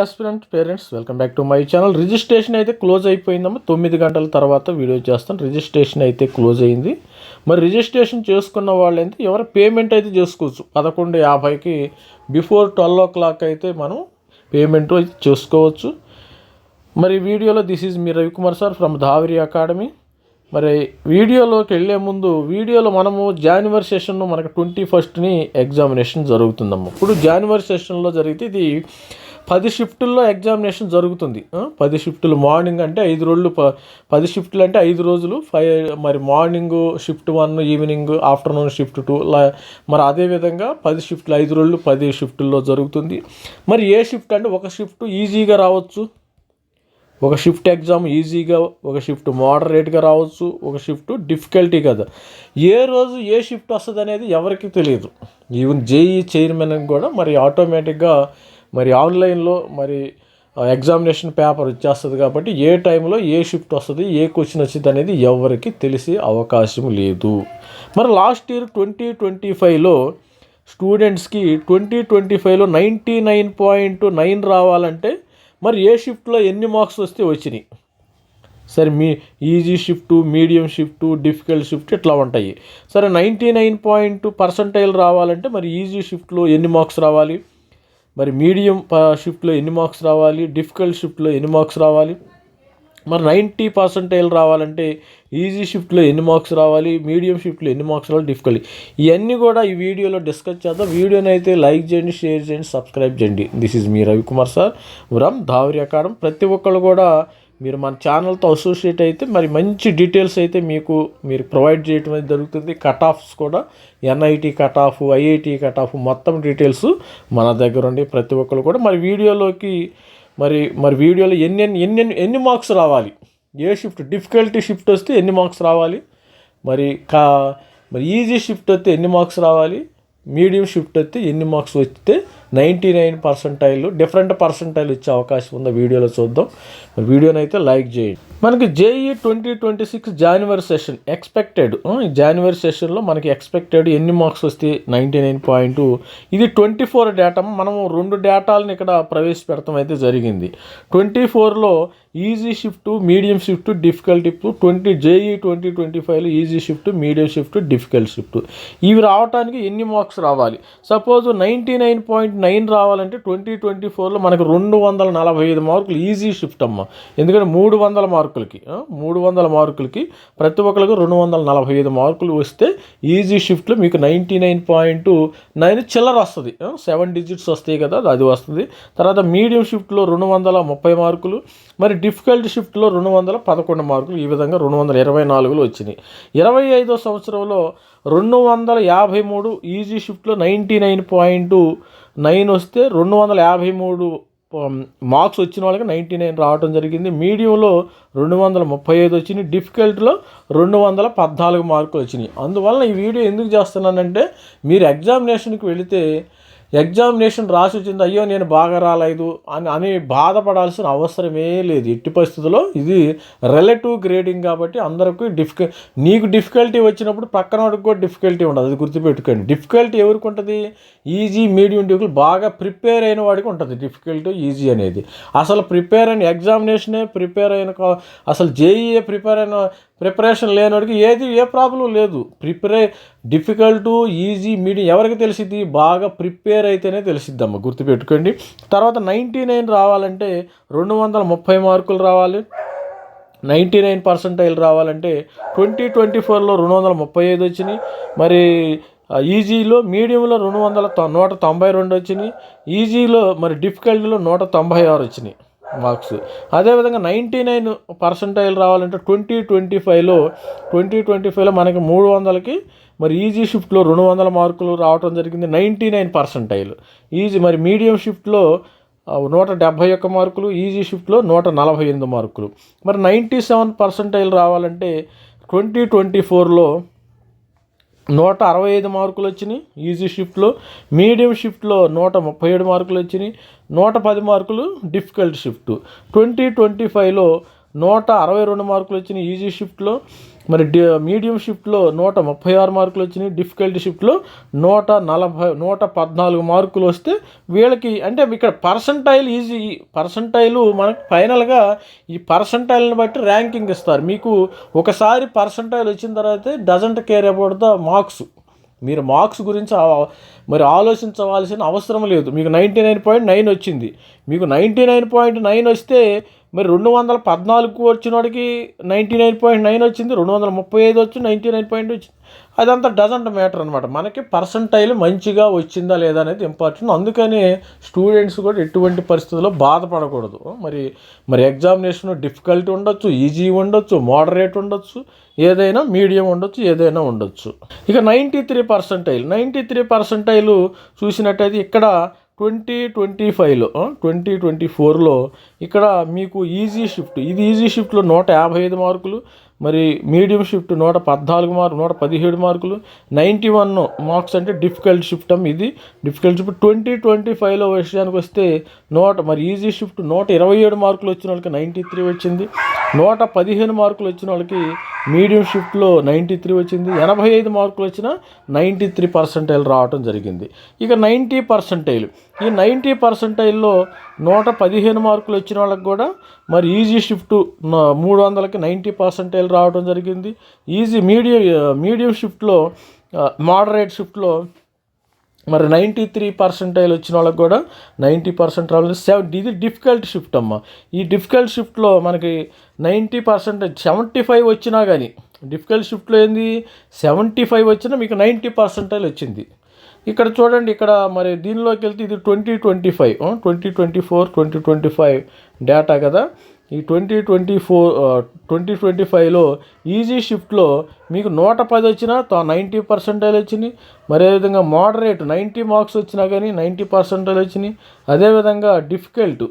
Aspirant parents welcome back to my channel. Registration అయితే close అయిపోయిందమ్మా. 9 గంటల తర్వాత వీడియో చేస్తాను. రిజిస్ట్రేషన్ అయితే క్లోజ్ అయింది. మరి రిజిస్ట్రేషన్ చేసుకున్న వాళ్ళైతే ఎవరు పేమెంట్ అయితే చేసుకోవచ్చు. 11:50కి బిఫోర్ 12 o'clock అయితే మనం పేమెంట్ అయితే చేసుకోవచ్చు. మరి వీడియోలో this is me Ravikumar sir from ధావరి academy. మరి వీడియోలోకి వెళ్ళే ముందు వీడియోలో మనము జాన్యువరి సెషన్లో మనకు 21st ఎగ్జామినేషన్ జరుగుతుందమ్మా. ఇప్పుడు జాన్యువరి సెషన్లో జరిగితే ఇది 10 షిఫ్టుల్లో ఎగ్జామినేషన్ జరుగుతుంది. 10 షిఫ్టులు మార్నింగ్ అంటే 5 రోజులు, 10 షిఫ్టులు అంటే 5 రోజులు. మరి morning shift 1, evening afternoon shift 2, మరి అదేవిధంగా 10 షిఫ్టులు 5 రోజులు 10 షిఫ్టుల్లో జరుగుతుంది. మరి ఏ షిఫ్ట్ అంటే ఒక షిఫ్ట్ ఈజీగా రావచ్చు, ఒక షిఫ్ట్ ఎగ్జామ్ ఈజీగా, ఒక షిఫ్ట్ మోడరేట్గా రావచ్చు, ఒక షిఫ్ట్ డిఫికల్టీ కదా. ఏ రోజు ఏ షిఫ్ట్ వస్తుంది అనేది ఎవరికి తెలియదు. ఈవెన్ జేఈ చైర్మన్కి కూడా మరి ఆటోమేటిక్గా మరి ఆన్లైన్లో మరి ఎగ్జామినేషన్ పేపర్ వచ్చేస్తుంది కాబట్టి ఏ టైంలో ఏ షిఫ్ట్ వస్తుంది, ఏ క్వశ్చన్ వచ్చింది అనేది ఎవరికి తెలిసే అవకాశం లేదు. మరి లాస్ట్ ఇయర్ 2025లో స్టూడెంట్స్కి 2025లో 99.9 రావాలంటే మరి ఏ షిఫ్ట్లో ఎన్ని మార్క్స్ వస్తే వచ్చినాయి. సరే, మీ easy shift, medium shift, difficult shift ఇట్లా ఉంటాయి. సరే, 99% రావాలంటే మరి ఈజీ షిఫ్ట్లో ఎన్ని మార్క్స్ రావాలి, మరి మీడియం షిఫ్ట్లో ఎన్ని మార్క్స్ రావాలి, డిఫికల్ట్ షిఫ్ట్లో ఎన్ని మార్క్స్ రావాలి, మరి 90% రావాలంటే ఈజీ షిఫ్ట్లో ఎన్ని మార్క్స్ రావాలి, మీడియం షిఫ్ట్లో ఎన్ని మార్క్స్ రావాలి, డిఫికల్ట్, ఇవన్నీ కూడా ఈ వీడియోలో డిస్కస్ చేద్దాం. వీడియోని అయితే లైక్ చేయండి, షేర్ చేయండి, సబ్స్క్రైబ్ చేయండి. This is me Ravikumar sir from ధావరి academy. ప్రతి ఒక్కళ్ళు కూడా మీరు మన ఛానల్తో అసోసియేట్ అయితే మరి మంచి డీటెయిల్స్ అయితే మీరు ప్రొవైడ్ చేయడం అయితే జరుగుతుంది. కట్ ఆఫ్స్ కూడా NIT cut off, IIT cut off మొత్తం డీటెయిల్స్ మన దగ్గర ఉండి ప్రతి ఒక్కరు కూడా మరి వీడియోలోకి మరి వీడియోలో ఎన్ని మార్క్స్ రావాలి, ఏ షిఫ్ట్, డిఫికల్టీ షిఫ్ట్ వస్తే ఎన్ని మార్క్స్ రావాలి, మరి ఈజీ షిఫ్ట్ వస్తే ఎన్ని మార్క్స్ రావాలి, మీడియం షిఫ్ట్ వస్తే ఎన్ని మార్క్స్ వస్తే 99% డిఫరెంట్ పర్సంటైల్ వచ్చే అవకాశం ఉందో వీడియోలో చూద్దాం. మరి వీడియోని అయితే లైక్ చేయండి. మనకి JEE 2026 January session expected, January సెషన్లో మనకి ఎక్స్పెక్టెడ్ ఎన్ని మార్క్స్ వస్తే 99. ఇది 24 డేటా. మనము 2 డేటాలను ఇక్కడ ప్రవేశపెడతాం అయితే జరిగింది. 24లో easy shift, medium shift, difficult shift. JEE 2025లో easy shift, medium shift, difficult shift. ఇవి రావడానికి ఎన్ని మార్క్స్ రావాలి. సపోజ్ 99.9 రావాలంటే 2024లో మనకు 245 మార్కులు ఈజీ షిఫ్ట్ అమ్మ. ఎందుకంటే 300 మార్కులకి ప్రతి ఒక్కరికి 245 మార్కులు వస్తే ఈజీ షిఫ్ట్లో మీకు 99.9 చిల్లర వస్తుంది. 7 digits వస్తాయి కదా, అది వస్తుంది. తర్వాత మీడియం షిఫ్ట్లో 230 మార్కులు, మరి డిఫికల్ట్ షిఫ్ట్లో 211 మార్కులు. ఈ విధంగా 224 వచ్చినాయి. 25వ సంవత్సరంలో 253 ఈజీ షిఫ్ట్లో 99.9 వస్తే 253 మార్క్స్ వచ్చిన వాళ్ళకి 99 రావడం జరిగింది. మీడియంలో 235 వచ్చినాయి, డిఫికల్ట్లో 214 మార్కులు వచ్చినాయి. అందువల్ల ఈ వీడియో ఎందుకు చేస్తున్నానంటే మీరు ఎగ్జామినేషన్కి వెళితే ఎగ్జామినేషన్ రాసి వచ్చింది, అయ్యో నేను బాగా రాలేదు అని బాధపడాల్సిన అవసరమే లేదు. ఎట్టి పరిస్థితుల్లో ఇది రిలేటివ్ గ్రేడింగ్ కాబట్టి అందరికీ నీకు డిఫికల్టీ వచ్చినప్పుడు పక్కన వాడికి కూడా డిఫికల్టీ ఉండదు, అది గుర్తుపెట్టుకోండి. డిఫికల్టీ ఎవరికి ఉంటుంది, ఈజీ, మీడియం, డిఫికల్ట్ బాగా ప్రిపేర్ అయిన వాడికి ఉంటుంది డిఫికల్టీ, ఈజీ అనేది. అసలు ప్రిపేర్ అయిన ఎగ్జామినేషనే ప్రిపేర్ అయిన, అసలు జేఈఏ ప్రిపరేషన్ లేనివాడికి ఏ ప్రాబ్లం లేదు. డిఫికల్ట్, ఈజీ, మీడియం ఎవరికి తెలిసిద్ది, బాగా ప్రిపేర్ అయితేనే తెలిసిద్దమ్మ, గుర్తుపెట్టుకోండి. తర్వాత 99 రావాలంటే 230 మార్కులు రావాలి. 99% రావాలంటే 2024లో 235 వచ్చినాయి. మరి ఈజీలో, మీడియంలో 192 వచ్చినాయి. ఈజీలో మరి డిఫికల్టీలో 196 వచ్చినాయి మార్క్స్. అదేవిధంగా 99% రావాలంటే 2025లో మనకి 300కి మరి ఈజీ షిఫ్ట్లో 200 మార్కులు రావడం జరిగింది. 99% ఈజీ. మరి మీడియం షిఫ్ట్లో 171 మార్కులు, ఈజీ షిఫ్ట్లో 148 మార్కులు. మరి 97% రావాలంటే 2024లో 165 మార్కులు వచ్చినాయి ఈజీ షిఫ్ట్లో. మీడియం షిఫ్ట్లో 137 మార్కులు వచ్చినాయి. 110 మార్కులు డిఫికల్ట్ షిఫ్ట్. 2025లో 162 మార్కులు వచ్చినాయి ఈజీ షిఫ్ట్లో. మరి మీడియం షిఫ్ట్లో 136 మార్కులు వచ్చినాయి. డిఫికల్టీ షిఫ్ట్లో 114 మార్కులు వస్తే వీళ్ళకి అంటే ఇక్కడ పర్సంటైల్ ఈజీ పర్సంటైలు మనకు ఫైనల్గా ఈ పర్సంటైల్ని బట్టి ర్యాంకింగ్ ఇస్తారు. మీకు ఒకసారి పర్సంటైల్ వచ్చిన తర్వాత doesn't care about the marks. మీరు మార్క్స్ గురించి మరి ఆలోచించవలసిన అవసరం లేదు. మీకు 99.9 వచ్చింది. మీకు 99.9 వస్తే మరి 214 వచ్చిన వాడికి 99.9 వచ్చింది, 235 వచ్చి 99 వచ్చింది. అదంతా డజంట్ మ్యాటర్ అనమాట. మనకి పర్సంటైల్ మంచిగా వచ్చిందా లేదా అనేది ఇంపార్టెంట్. అందుకని స్టూడెంట్స్ కూడా ఎటువంటి పరిస్థితుల్లో బాధపడకూడదు. మరి ఎగ్జామినేషన్ డిఫికల్టీ ఉండొచ్చు, ఈజీ ఉండొచ్చు, మోడరేట్ ఉండొచ్చు, ఏదైనా మీడియం ఉండొచ్చు, ఏదైనా ఉండొచ్చు. ఇక 93 పర్సంటైల్ చూసినట్టయితే ఇక్కడ 2025లో 2024లో ఇక్కడ మీకు ఈజీ షిఫ్ట్, ఇది ఈజీ షిఫ్ట్లో 155 మార్కులు, మరి మీడియం షిఫ్ట్ 117 మార్కులు, 91 మార్క్స్ అంటే డిఫికల్ట్ షిఫ్ట్ ఇది డిఫికల్ట్ షిఫ్ట్. 2025లో విషయానికి వస్తే మరి ఈజీ షిఫ్ట్ 127 మార్కులు వచ్చిన వాళ్ళకి 93 వచ్చింది, 115 మార్కులు వచ్చిన వాళ్ళకి మీడియం షిఫ్ట్లో 93 వచ్చింది, 85 మార్కులు వచ్చిన 93 పర్సెంటైల్ రావటం జరిగింది. ఇక 90 పర్సెంటైల్, ఈ 90 పర్సెంటైల్లో 115 మార్కులు వచ్చిన వాళ్ళకి కూడా మరి ఈజీ షిఫ్ట్ 300కి 90 పర్సెంటైల్ రావడం జరిగింది. మీడియం షిఫ్ట్లో మోడరేట్ షిఫ్ట్లో మరి 93 పర్సెంటైల్ వచ్చిన వాళ్ళకి కూడా 90% రావాలి. ఇది డిఫికల్ట్ షిఫ్ట్ అమ్మ. ఈ డిఫికల్ట్ షిఫ్ట్లో మనకి 90% 75 వచ్చినా కానీ డిఫికల్ట్ షిఫ్ట్లో ఏంది 75 వచ్చినా మీకు 90 పర్సెంటైల్ వచ్చింది. ఇక్కడ చూడండి, ఇక్కడ మరి దీనిలోకి వెళ్తే ఇది 2025 డేటా కదా. ఈ 2025లో ఈజీ షిఫ్ట్లో మీకు 110 వచ్చినా 90 పర్సెంటైల్ వచ్చినాయి. మరి అదేవిధంగా మోడరేట్ 90 మార్క్స్ వచ్చినా కానీ 90 పర్సెంటైల్ వచ్చినాయి. అదేవిధంగా డిఫికల్ట్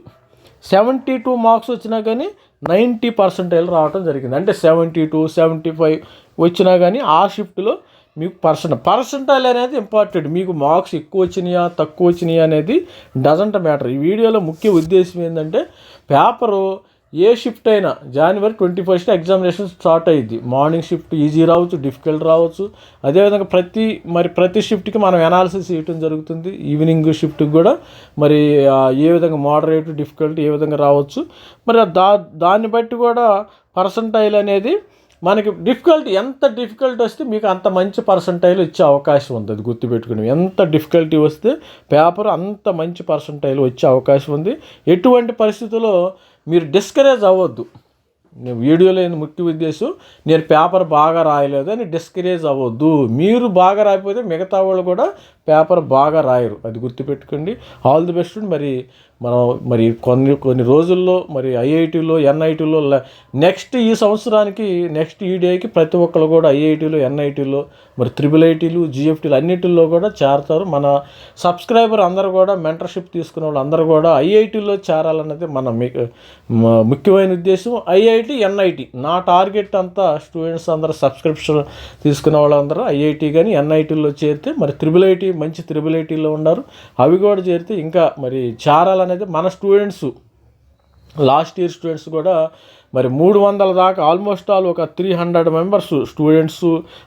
72 మార్క్స్ వచ్చినా కానీ 90 పర్సెంటైల్ రావడం జరిగింది. అంటే 72, 75 వచ్చినా కానీ ఆ షిఫ్ట్లో మీకు పర్సెంటైల్ అనేది ఇంపార్టెంట్. మీకు మార్క్స్ ఎక్కువ వచ్చినాయా తక్కువ వచ్చినాయా అనేది డజంట్ మ్యాటర్. ఈ వీడియోలో ముఖ్య ఉద్దేశం ఏంటంటే పేపరు ఏ షిఫ్ట్ అయినా January 21 ఎగ్జామినేషన్ స్టార్ట్ అయ్యింది. మార్నింగ్ షిఫ్ట్ ఈజీ రావచ్చు, డిఫికల్ట్ రావచ్చు. అదేవిధంగా ప్రతి షిఫ్ట్కి మనం అనాలిసిస్ చేయటం జరుగుతుంది. ఈవినింగ్ షిఫ్ట్కి కూడా మరి ఏ విధంగా మోడరేట్, డిఫికల్ట్ ఏ విధంగా రావచ్చు. మరి దాన్ని బట్టి కూడా పర్సెంటైల్ అనేది మనకి ఎంత డిఫికల్టీ వస్తే మీకు అంత మంచి పర్సెంటైల్ వచ్చే అవకాశం ఉంది. అది గుర్తుపెట్టుకుని, ఎంత డిఫికల్టీ వస్తే పేపర్ అంత మంచి పర్సెంటైల్ వచ్చే అవకాశం ఉంది. ఎటువంటి పరిస్థితుల్లో మీరు డిస్కరేజ్ అవ్వద్దు. నేను వీడియోలో ముఖ్య ఉద్దేశం నేను పేపర్ బాగా రాయలేదు అని డిస్కరేజ్ అవ్వద్దు. మీరు బాగా రాయకపోతే మిగతా వాళ్ళు కూడా పేపర్ బాగా రాయరు. అది గుర్తుపెట్టుకోండి. All the best. మరి కొన్ని రోజుల్లో మరి ఐఐటీలో, ఎన్ఐటీలో నెక్స్ట్ ఈ సంవత్సరానికి నెక్స్ట్ ఈ డేకి ప్రతి ఒక్కరు కూడా ఐఐటీలో, ఎన్ఐటీలో, మరి IIITలు, GFTలు అన్నిటిల్లో కూడా చేరతారు. మన సబ్స్క్రైబర్ అందరూ కూడా మెంటర్షిప్ తీసుకునే వాళ్ళు అందరూ కూడా ఐఐటీలో చేరాలన్నది మన ముఖ్యమైన ఉద్దేశం. ఐఐటి, ఎన్ఐటి నా టార్గెట్ అంతా స్టూడెంట్స్ అందరూ సబ్స్క్రిప్షన్ తీసుకునే వాళ్ళందరూ ఐఐటి కానీ ఎన్ఐటీల్లో చేరితే మరి IIIT మంచి IIITలో ఉన్నారు, అవి కూడా చేరితే ఇంకా మరి చేరాలనేది మన స్టూడెంట్స్ లాస్ట్ ఇయర్ స్టూడెంట్స్ కూడా మరి 300 దాకా ఆల్మోస్ట్ ఆల్ ఒక 300 మెంబర్స్ స్టూడెంట్స్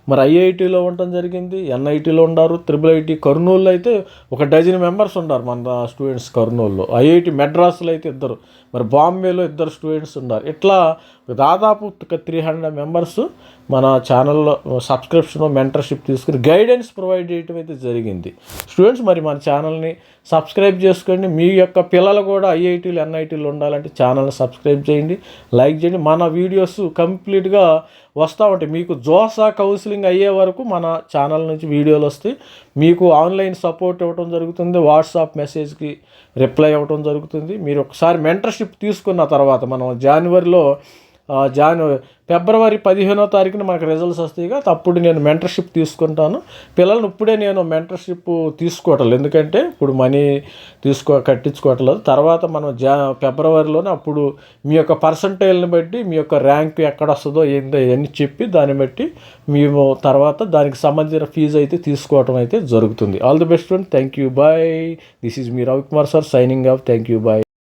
మరి ఐఐటీలో ఉండటం జరిగింది, ఎన్ఐటీలో ఉన్నారు. IIIT కర్నూలులో అయితే ఒక 12 మెంబర్స్ ఉన్నారు మన స్టూడెంట్స్ కర్నూలులో. ఐఐటి మెడ్రాస్లో అయితే 2, మరి బాంబేలో 2 స్టూడెంట్స్ ఉన్నారు. ఇట్లా దాదాపు 300 మెంబర్స్ మన ఛానల్లో సబ్స్క్రిప్షన్, మెంటర్షిప్ తీసుకుని గైడెన్స్ ప్రొవైడ్ చేయడం అయితే జరిగింది. స్టూడెంట్స్ మరి మన ఛానల్ని సబ్స్క్రైబ్ చేసుకోండి. మీ యొక్క పిల్లలు కూడా ఐఐటీలు, ఎన్ఐటీలు ఉండాలంటే ఛానల్ని సబ్స్క్రైబ్ చేయండి, లైక్ చేయండి. మన వీడియోస్ కంప్లీట్గా వస్తూ ఉంటాయి. మీకు జోసా కౌన్సిలింగ్ అయ్యే వరకు మన ఛానల్ నుంచి వీడియోలు వస్తాయి. మీకు ఆన్లైన్ సపోర్ట్ ఇవ్వడం జరుగుతుంది, వాట్సాప్ మెసేజ్కి రిప్లై ఇవ్వడం జరుగుతుంది. మీరు ఒకసారి మెంటర్షిప్ తీసుకున్న తర్వాత మనం ఫిబ్రవరి 15వ తారీఖున మనకు రిజల్ట్స్ వస్తాయి కదా, అప్పుడు నేను మెంటర్షిప్ తీసుకుంటాను. పిల్లల్ని ఇప్పుడే నేను మెంటర్షిప్ తీసుకోవట్లేదు, ఎందుకంటే ఇప్పుడు మనీ కట్టించుకోవట్లేదు. తర్వాత మనం ఫిబ్రవరిలోనే అప్పుడు మీ యొక్క పర్సంటైల్ని బట్టి మీ యొక్క ర్యాంక్ ఎక్కడ వస్తుందో ఏందో ఇవన్నీ చెప్పి దాన్ని బట్టి మేము తర్వాత దానికి సంబంధించిన ఫీజు అయితే తీసుకోవడం అయితే జరుగుతుంది. All the best friend. Thank you, bye. This is me Ravikumar sir signing off. Thank you, bye.